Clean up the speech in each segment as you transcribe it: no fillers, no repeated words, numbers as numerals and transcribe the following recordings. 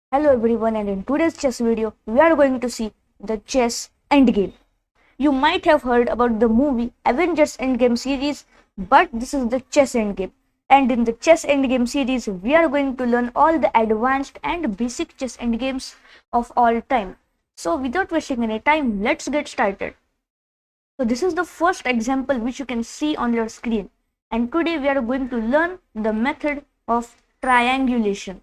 Hello everyone, and in today's chess video we are going to see the chess endgame. You might have heard about the movie Avengers Endgame series, but this is the chess endgame. And in the chess endgame series we are going to learn all the advanced and basic chess endgames of all time. So without wasting any time, let's get started. So this is the first example which you can see on your screen, and today we are going to learn the method of triangulation.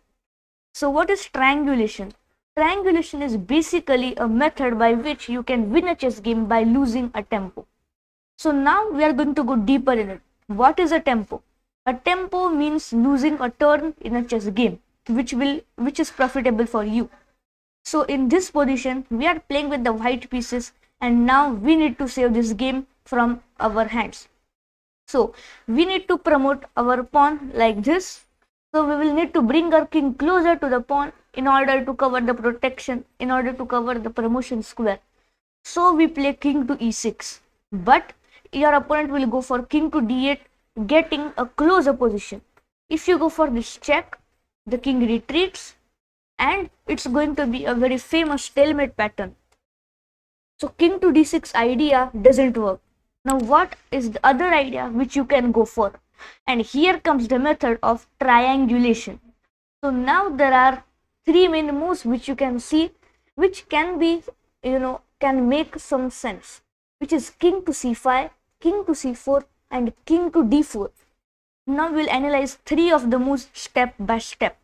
So what is triangulation? Triangulation is basically a method by which you can win a chess game by losing a tempo. So now we are going to go deeper in it. What is a tempo? A tempo means losing a turn in a chess game, which is profitable for you. So in this position, we are playing with the white pieces, and now we need to save this game from our hands. So we need to promote our pawn like this. So we will need to bring our king closer to the pawn in order to cover the protection, in order to cover the promotion square. So we play king to e6. But your opponent will go for king to d8, getting a closer position. If you go for this check, the king retreats, and it's going to be a very famous stalemate pattern. So king to d6 idea doesn't work. Now what is the other idea which you can go for? And here comes the method of triangulation. So now there are three main moves which you can see, which can be, can make some sense, which is king to c5, king to c4, and king to d4. Now we'll analyze three of the moves step by step.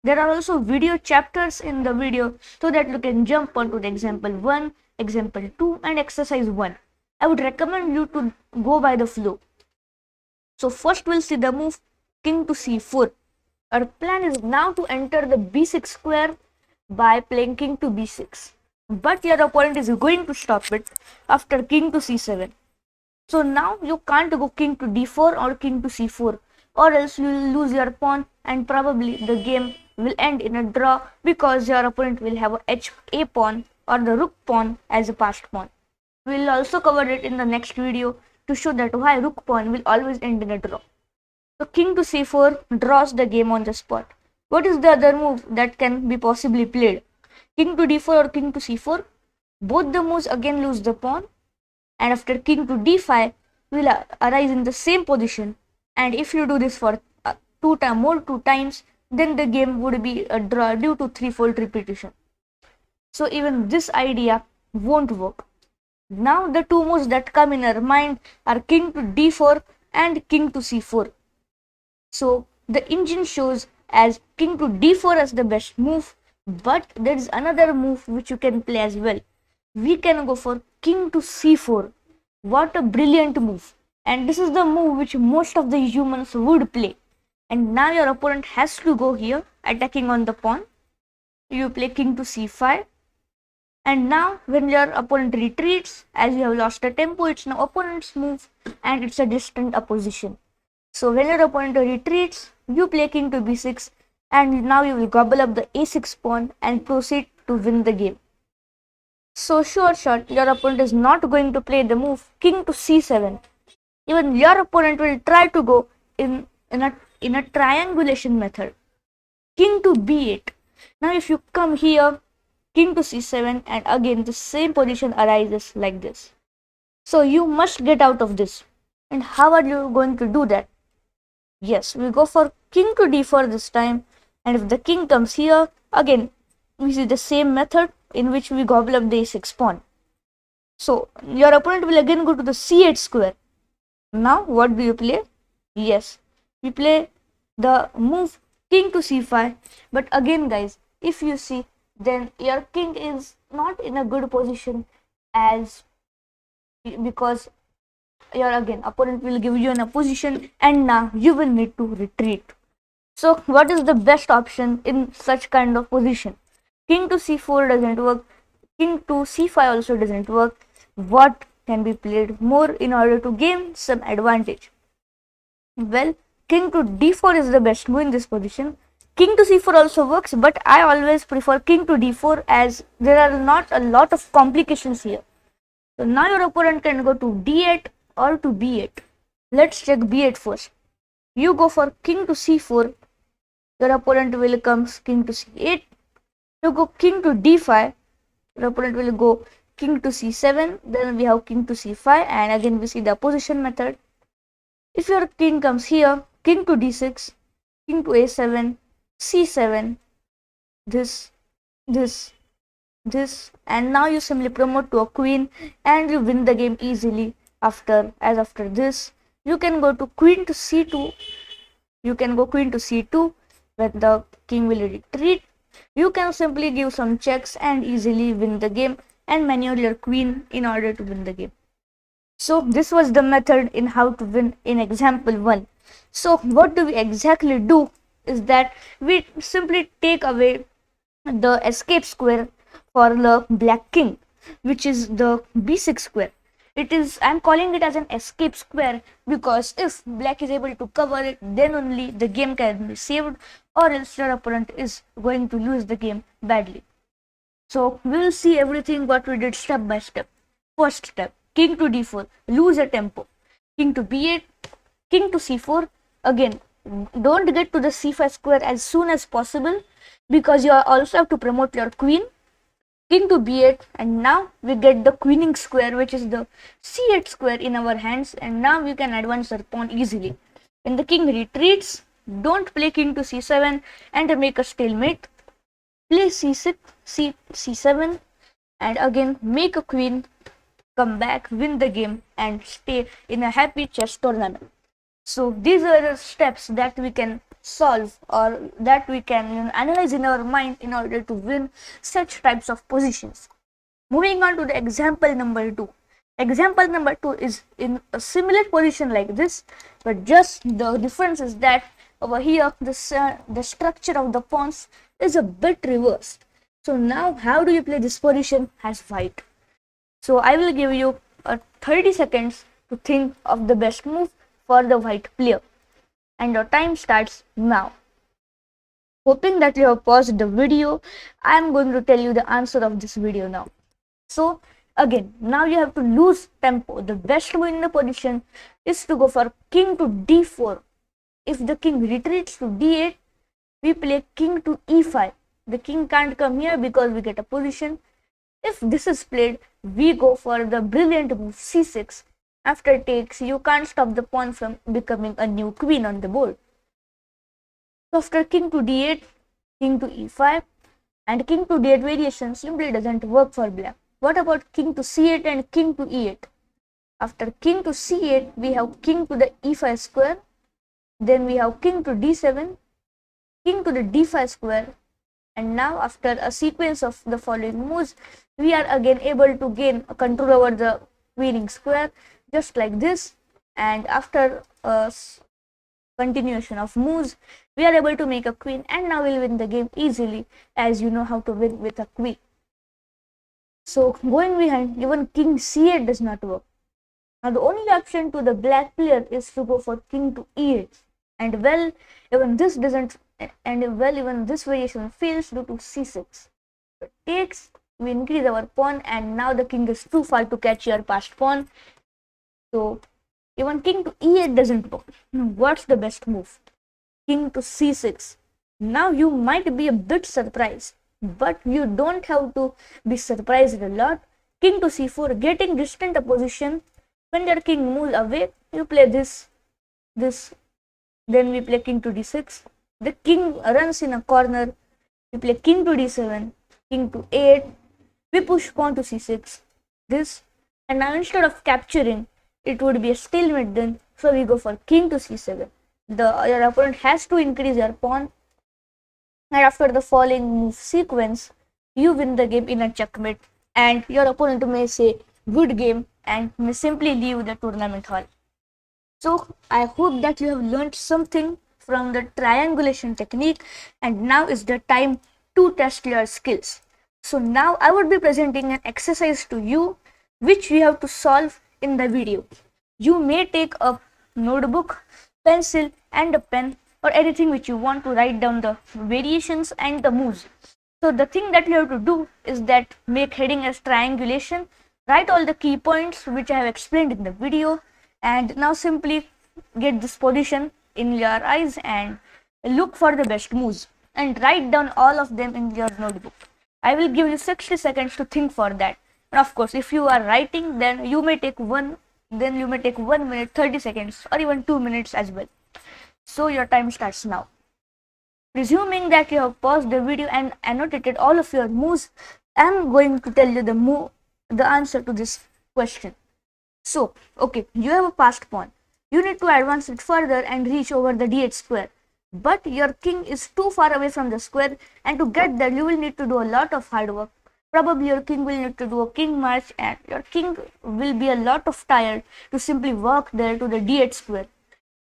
There are also video chapters in the video so that you can jump onto the example 1, example 2, and exercise 1. I would recommend you to go by the flow. So first we'll see the move king to c4. Our plan is now to enter the b6 square by playing king to b6. But your opponent is going to stop it after king to c7. So now you can't go king to d4 or king to c4, or else you will lose your pawn and probably the game will end in a draw because your opponent will have a pawn or the rook pawn as a passed pawn. We will also cover it in the next video to show that why rook pawn will always end in a draw. So king to c4 draws the game on the spot. What is the other move that can be possibly played? King to d4 or king to c4? Both the moves again lose the pawn, and after king to d5 will arise in the same position, and if you do this for two times, then the game would be a draw due to threefold repetition. So even this idea won't work. Now the two moves that come in our mind are king to d4 and king to c4. So the engine shows as king to d4 as the best move, but there is another move which you can play as well. We can go for king to c4. What a brilliant move! And this is the move which most of the humans would play. And now your opponent has to go here, attacking on the pawn. You play king to c5. And now when your opponent retreats, as you have lost the tempo, it's now opponent's move and it's a distant opposition. So when your opponent retreats, you play king to b6, and now you will gobble up the a6 pawn and proceed to win the game. So sure shot, your opponent is not going to play the move king to c7. Even your opponent will try to go in a triangulation method. King to b8. Now if you come here, king to c7, and again the same position arises like this. So you must get out of this. And how are you going to do that? Yes, we go for king to d4 this time, and if the king comes here, again we see the same method in which we gobble up the a6 pawn. So your opponent will again go to the c8 square. Now what do you play? Yes, we play the move king to c5, but again guys, if you see, then your king is not in a good position, as because your again opponent will give you an opposition, and now you will need to retreat. So what is the best option in such kind of position? King to c4 doesn't work, king to c5 also doesn't work. What can be played more in order to gain some advantage? Well, king to d4 is the best move in this position. King to c4 also works, but I always prefer king to d4 as there are not a lot of complications here. So now your opponent can go to d8 or to b8. Let's check b8 first. You go for king to c4, your opponent will come king to c8, You go king to d5, your opponent will go king to c7, then we have king to c5, and again we see the opposition method. If your king comes here, king to d6, king to a7, c7, this, this, this, and now you simply promote to a queen and you win the game easily. After this, you can go to queen to c2. You can go queen to c2 when the king will retreat. You can simply give some checks and easily win the game and maneuver your queen in order to win the game. So this was the method in how to win in example 1. So what do we exactly do is that we simply take away the escape square for the black king, which is the b6 square. I'm calling it as an escape square because if black is able to cover it, then only the game can be saved, or else your opponent is going to lose the game badly. So we will see everything what we did step by step. First step, king to d4, lose a tempo. King to b8, king to c4. Again, don't get to the c5 square as soon as possible because you also have to promote your queen. King to b8, and now we get the queening square, which is the c8 square in our hands, and now we can advance our pawn easily. When the king retreats, don't play king to c7 and make a stalemate. Play c6, c7, and again make a queen, come back, win the game, and stay in a happy chess tournament. So these are the steps that we can solve or that we can analyze in our mind in order to win such types of positions. Moving on to the example number 2. Example number 2 is in a similar position like this, but just the difference is that over here the structure of the pawns is a bit reversed. So now how do you play this position as white? So I will give you 30 seconds to think of the best move for the white player, and your time starts now. Hoping that you have paused the video, I am going to tell you the answer of this video now. So again, now you have to lose tempo. The best move in the position is to go for king to d4. If the king retreats to d8, we play king to e5. The king can't come here because we get a position. If this is played, we go for the brilliant move c6. After takes, you can't stop the pawn from becoming a new queen on the board. So after king to d8, king to e5, and king to d8 variation simply doesn't work for black. What about king to c8 and king to e8? After king to c8, we have king to the e5 square. Then we have king to d7, king to the d5 square. And now after a sequence of the following moves, we are again able to gain control over the queening square, just like this. And after a continuation of moves, we are able to make a queen, and now we'll win the game easily, as you know how to win with a queen. So going behind, even king c8 does not work. Now the only option to the black player is to go for king to e8, and well, even this variation fails due to c6. So takes, we increase our pawn, and now the king is too far to catch your passed pawn. So even king to e8 doesn't work. What's the best move? King to c6. Now you might be a bit surprised, but you don't have to be surprised a lot. King to c4, getting distant opposition. When your king moves away, you play this, then we play king to d6. The king runs in a corner. We play king to d7, king to 8. We push pawn to c6. This, and now instead of capturing, it would be a stalemate then. So we go for king to c7. Your opponent has to increase your pawn, and after the following move sequence, you win the game in a checkmate, and your opponent may say good game and may simply leave the tournament hall. So I hope that you have learned something from the triangulation technique, and now is the time to test your skills. So now I would be presenting an exercise to you which we have to solve in the video. You may take a notebook, pencil and a pen, or anything which you want to write down the variations and the moves. So the thing that you have to do is that make heading as triangulation, write all the key points which I have explained in the video, and now simply get this position in your eyes and look for the best moves and write down all of them in your notebook. I will give you 60 seconds to think for that. And of course, if you are writing, then you may take 1 minute, 30 seconds, or even 2 minutes as well. So your time starts now. Presuming that you have paused the video and annotated all of your moves, I am going to tell you the answer to this question. So, okay, you have a passed pawn. You need to advance it further and reach over the d8 square. But your king is too far away from the square, and to get there you will need to do a lot of hard work. Probably your king will need to do a king march, and your king will be a lot of tired to simply walk there to the d8 square.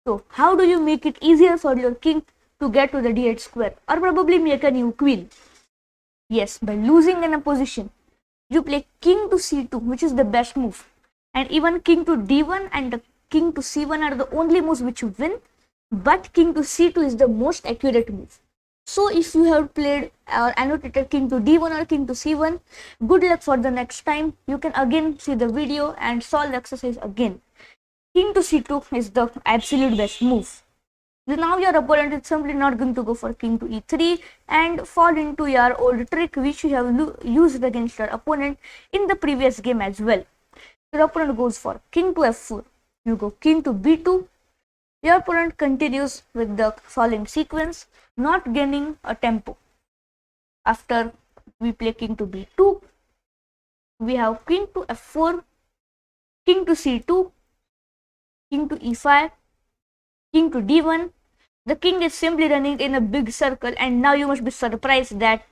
So how do you make it easier for your king to get to the d8 square, or probably make a new queen? Yes, by losing in a position. You play king to c2, which is the best move. And even king to d1 and the king to c1 are the only moves which you win, but king to c2 is the most accurate move. So if you have played or annotated king to d1 or king to c1, good luck for the next time. You can again see the video and solve the exercise again. King to c2 is the absolute best move. Now your opponent is simply not going to go for king to e3 and fall into your old trick which you have used against your opponent in the previous game as well. Your opponent goes for king to f4. You go king to b2. Your opponent continues with the following sequence, not gaining a tempo. After we play king to b2, we have king to f4, king to c2, king to e5, king to d1. The king is simply running in a big circle, and now you must be surprised that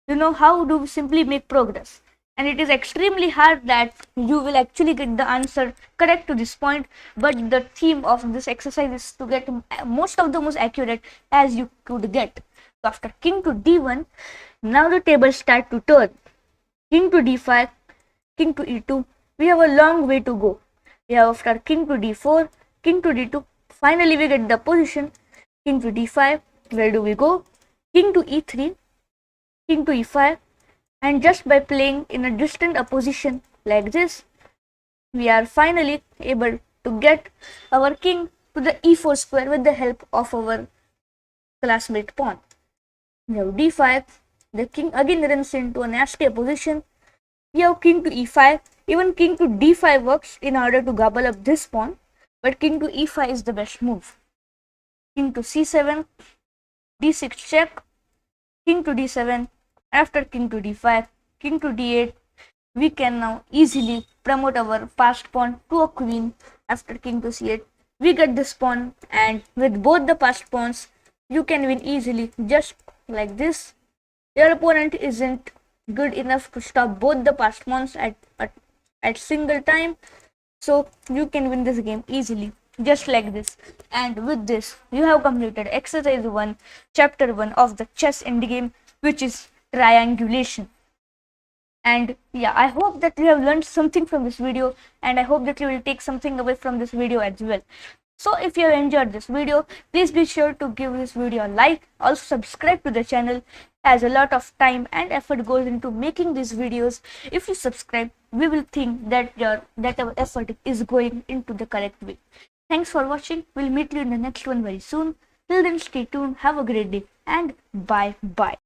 how do we simply make progress. And it is extremely hard that you will actually get the answer correct to this point, but the theme of this exercise is to get most of the most accurate as you could get. So after king to d1, now the tables start to turn. King to d5, king to e2, we have a long way to go. We have after king to d4, king to d2, finally we get the position. King to d5, where do we go? King to e3, king to e5, and just by playing in a distant opposition like this, we are finally able to get our king to the e4 square with the help of our classmate pawn. We have d5, the king again runs into a nasty opposition. We have king to e5, even king to d5 works in order to gobble up this pawn, but king to e5 is the best move. King to c7, d6 check, king to d7, after king to d5, king to d8, we can now easily promote our passed pawn to a queen. After king to c8, we get this pawn, and with both the passed pawns, you can win easily, just like this. Your opponent isn't good enough to stop both the passed pawns at single time, so you can win this game easily, just like this. And with this, you have completed exercise 1, chapter 1 of the chess endgame, which is triangulation. And yeah, I hope that you have learned something from this video, and I hope that you will take something away from this video as well. So if you have enjoyed this video, please be sure to give this video a like. Also subscribe to the channel, as a lot of time and effort goes into making these videos. If you subscribe, we will think that our effort is going into the correct way. Thanks for watching. We'll meet you in the next one very soon. Till then, stay tuned. Have a great day and bye bye.